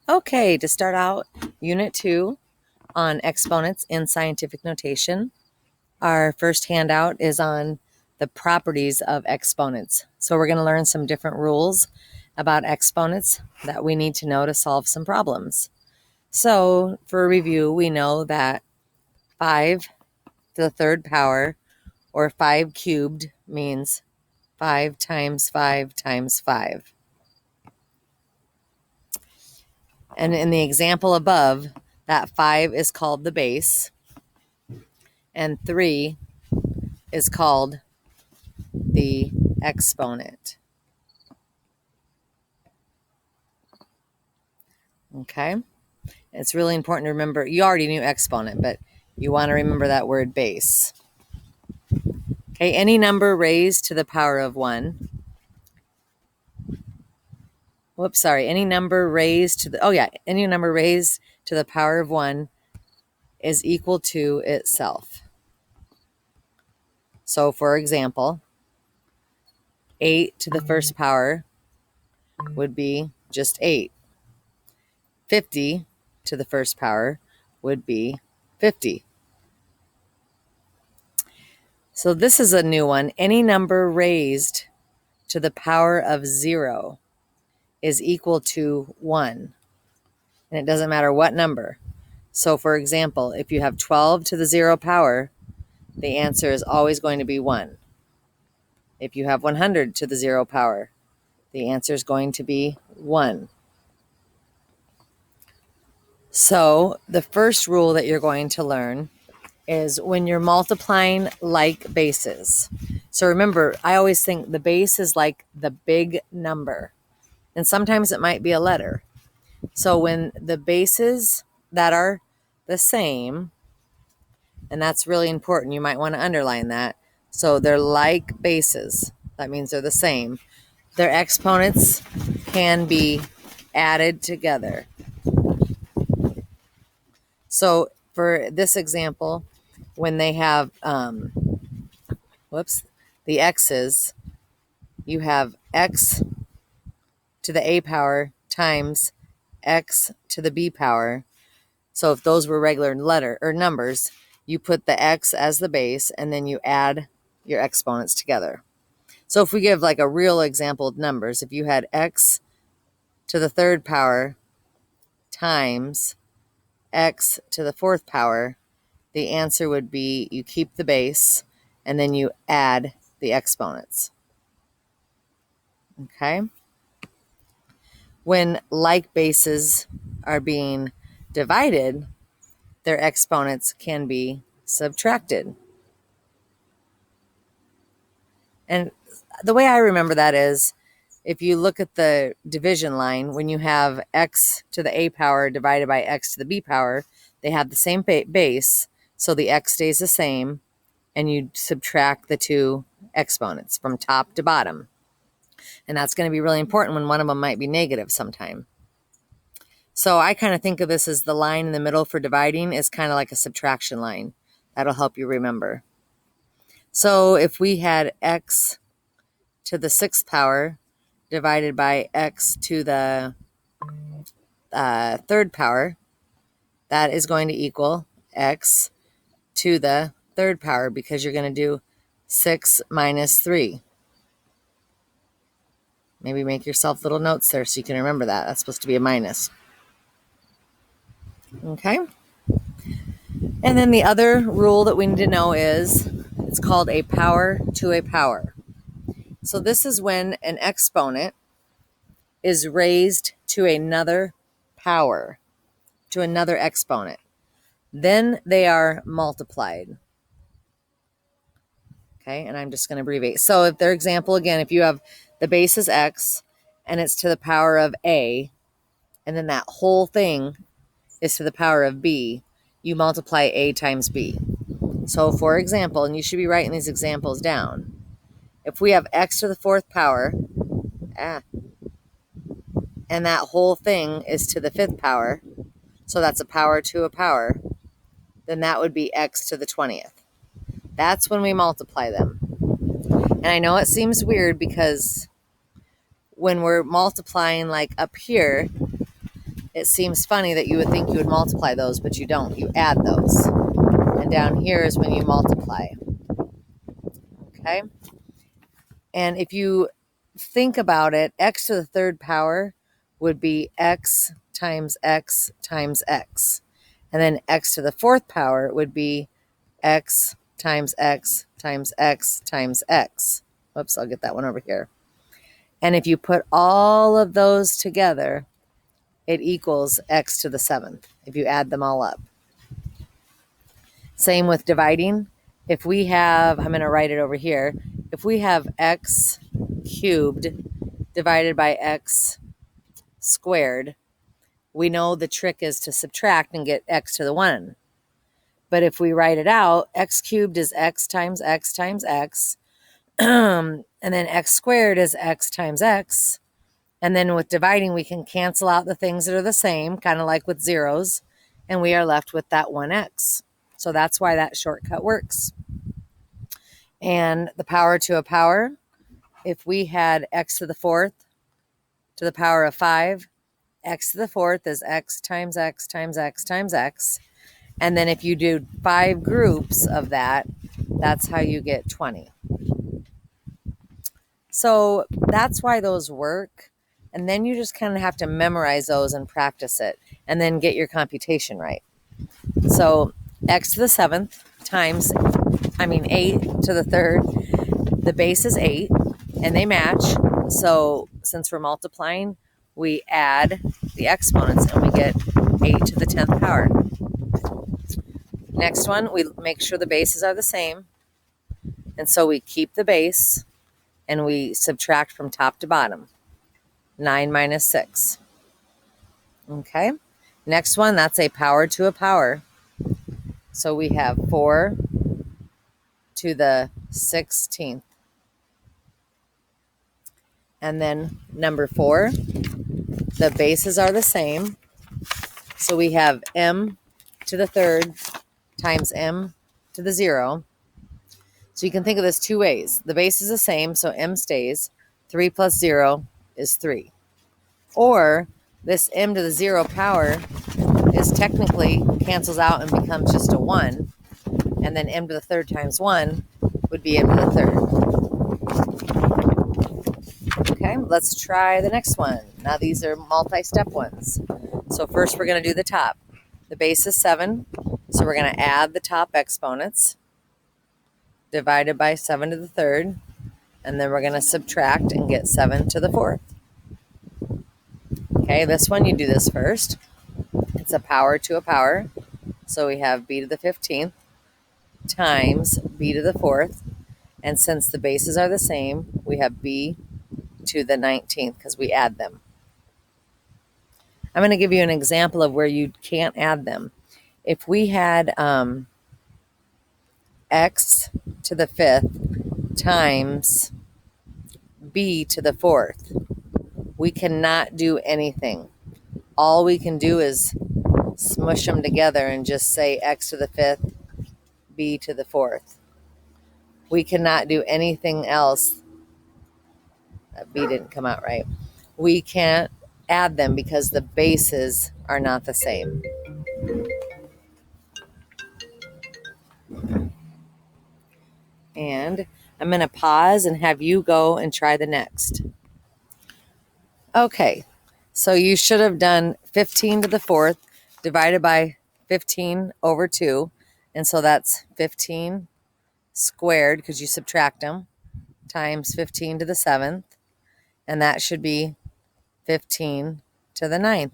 Okay, to start out, Unit 2 on exponents in scientific notation. Our first handout is on the properties of exponents. So we're going to learn some different rules about exponents that we need to know to solve some problems. So for a review, we know that 5 to the third power, or 5 cubed, means 5 times 5 times 5. And in the example above, that 5 is called the base, and 3 is called the exponent. Okay? It's really important to remember. You already knew exponent, but you want to remember that word base. Okay, any number raised to the power of 1. Any number raised to any number raised to the power of 1 is equal to itself. So, for example, 8 to the first power would be just 8. 50 to the first power would be 50. So this is a new one. Any number raised to the power of 0 is equal to 1. And it doesn't matter what number. So for example, if you have 12 to the 0 power, the answer is always going to be 1. If you have 100 to the 0 power, the answer is going to be 1. So the first rule that you're going to learn is when you're multiplying like bases. So remember, I always think the base is like the big number, and sometimes it might be a letter. So when the bases that are the same, and that's really important, you might want to underline that. So they're like bases. That means they're the same. Their exponents can be added together. So for this example, when they have the x's, you have x to the a power times x to the b power. So if those were regular letter or numbers, you put the x as the base and then you add your exponents together. So if we give like a real example of numbers, if you had x to the third power times x to the fourth power, the answer would be you keep the base and then you add the exponents. Okay? When like bases are being divided, their exponents can be subtracted. And the way I remember that is, if you look at the division line, when you have x to the a power divided by x to the b power, they have the same base, so the x stays the same, and you subtract the two exponents from top to bottom. And that's going to be really important when one of them might be negative sometime. So I kind of think of this as the line in the middle for dividing is kind of like a subtraction line. That'll help you remember. So if we had x to the sixth power divided by x to the third power, that is going to equal x to the third power, because you're going to do 6 minus 3. Maybe make yourself little notes there so you can remember that. That's supposed to be a minus. Okay? And then the other rule that we need to know is, it's called a power to a power. So this is when an exponent is raised to another power, to another exponent. Then they are multiplied. Okay, and I'm just going to abbreviate. So if their example, again, if you have the base is x and it's to the power of a, and then that whole thing is to the power of b, you multiply a times b. So for example, and you should be writing these examples down, if we have x to the fourth power, and that whole thing is to the fifth power, so that's a power to a power, then that would be x to the 20th. That's when we multiply them. And I know it seems weird because when we're multiplying like up here, it seems funny that you would think you would multiply those, but you don't. You add those. And down here is when you multiply. Okay? And if you think about it, x to the third power would be x times x times x. And then x to the fourth power would be x times x times x times x. Whoops, I'll get that one over here. And if you put all of those together, it equals x to the seventh if you add them all up. Same with dividing. If we have, I'm going to write it over here, if we have x cubed divided by x squared, we know the trick is to subtract and get x to the 1. But if we write it out, x cubed is x times x times x, and then x squared is x times x. And then with dividing, we can cancel out the things that are the same, kind of like with zeros, and we are left with that 1x. So that's why that shortcut works. And the power to a power, if we had x to the fourth to the power of 5, x to the fourth is x times x times x times x. And then if you do 5 groups of that, that's how you get 20. So that's why those work. And then you just kind of have to memorize those and practice it and then get your computation right. So x to the seventh times, 8 to the third, the base is 8 and they match. So since we're multiplying, we add the exponents and we get 8 to the 10th power. Next one, we make sure the bases are the same. And so we keep the base and we subtract from top to bottom. 9 minus 6. Okay. Next one, that's a power to a power. So we have 4 to the 16th. And then number 4, the bases are the same. So we have m to the third times m to the 0. So you can think of this 2 ways. The base is the same, so m stays. 3 plus 0 is 3. Or this m to the 0 power is technically cancels out and becomes just a 1. And then m to the third times 1 would be m to the third. Okay, let's try the next one. Now these are multi-step ones. So first we're going to do the top. The base is 7, so we're going to add the top exponents divided by 7 to the third, and then we're going to subtract and get 7 to the fourth. Okay, this one you do this first. It's a power to a power. So we have b to the 15th times b to the fourth. And since the bases are the same, we have b to the 19th because we add them. I'm going to give you an example of where you can't add them. If we had x to the 5th times b to the 4th, we cannot do anything. All we can do is smush them together and just say x to the 5th, b to the 4th. We cannot do anything else. That b didn't come out right. We can't add them because the bases are not the same. And I'm going to pause and have you go and try the next. Okay, so you should have done 15 to the 4th divided by 15 over 2. And so that's 15 squared because you subtract them times 15 to the 7th. And that should be 15 to the 9th.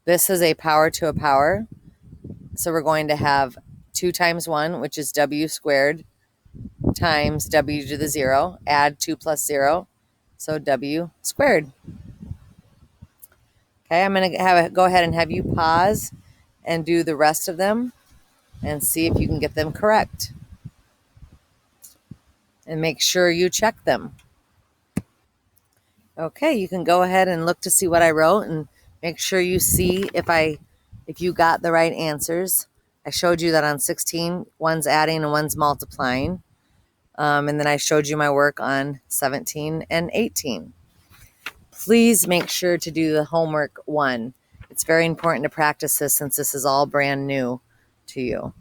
This is a power to a power. So we're going to have 2 times 1, which is w squared, times w to the 0. Add 2 plus 0, so w squared. Okay, I'm going to go ahead and have you pause and do the rest of them and see if you can get them correct. And make sure you check them. Okay, you can go ahead and look to see what I wrote and make sure you see if you got the right answers. I showed you that on 16, one's adding and one's multiplying. And then I showed you my work on 17 and 18. Please make sure to do the homework 1. It's very important to practice this since this is all brand new to you.